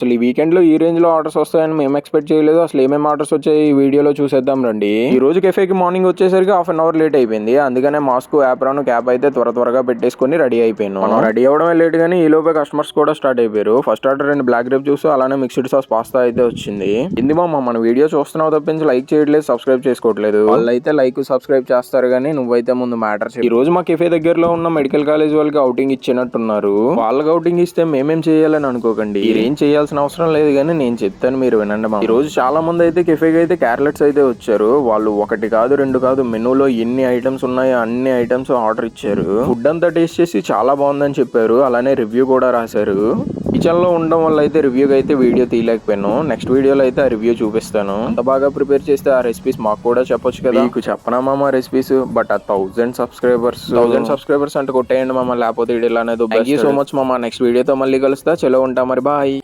అసలు ఈ వీకెండ్ లో ఈ రేంజ్ లో ఆర్డర్స్ వస్తాయని మేము ఎక్స్పెక్ట్ చేయలేదు. అసలు ఏమేమి ఆర్డర్స్ వచ్చాయి ఈ వీడియోలో చూసేద్దాం రండి. ఈ రోజు కెఫేకి మార్నింగ్ వచ్చేసరికి హాఫ్ అన్ అవర్ లేట్ అయిపోయింది. అందుకనే మాస్క్ యాప్రాన్ క్యాప్ అయితే త్వరగా పెట్టేసుకుని రెడీ అయిపోయాను. మనం రెడీ అవడమే లేట్ గానీ ఈ లోపే కస్టమర్స్ కూడా స్టార్ట్ అయిపోయారు. First order 2 black grape juice అలానే మిక్స్డ్ సాస్ పాస్తా అయితే వచ్చింది. ఇంది మన వీడియో చూస్తున్నావు తప్పించి లైక్ చేయట్లేదు, సబ్స్క్రైబ్ చేసుకోవట్లేదు. వాళ్ళైతే లైక్ సబ్స్క్రైబ్ చేస్తారు కానీ నువ్వైతే ముందు మ్యాటర్. ఈ రోజు మా కెఫే దగ్గరలో ఉన్న మెడికల్ కాలేజ్ వాళ్ళకి అవుటింగ్ ఇచ్చినట్టున్నారు. వాళ్ళకి అవుటింగ్ ఇస్తే మేమేం చేయాలని అనుకోకండి, మీరేం చేయాల్సిన అవసరం లేదు కానీ నేను చెప్తాను, మీరు వినండి. ఈ రోజు చాలా మంది అయితే కెఫేకి అయితే క్యారెట్స్ అయితే వచ్చారు. వాళ్ళు 1 కాదు 2 కాదు, మెనూలో ఎన్ని ఐటమ్స్ ఉన్నాయో అన్ని ఐటమ్స్ ఆర్డర్ ఇచ్చారు. ఫుడ్ అంతా టేస్ట్ చేసి చాలా బాగుందని చెప్పారు. అలానే రివ్యూ కూడా రాశారు. కిచెన్ లో ఉండడం వల్ల అయితే రివ్యూకి అయితే వీడియో తీయలేకపోయాను. నెక్స్ట్ వీడియోలో అయితే ఆ రివ్యూ చూపిస్తాను. అంత బాగా ప్రిపేర్ చేస్తే ఆ రెసిపీస్ మాకు కూడా చెప్పొచ్చు కదా. మీకు చెప్పనా మామ రెసిపీస్, బట్ ఆ 1000 సబ్స్క్రైబర్స్ అంటే కొట్టేయండి మామ, లేకపోతే వీడియోలో అనేది. థ్యాంక్ యూ సో మచ్ మామ. నెక్స్ట్ వీడియోతో మళ్ళీ కలుస్తా. చలో ఉంటా మరి, బాయ్.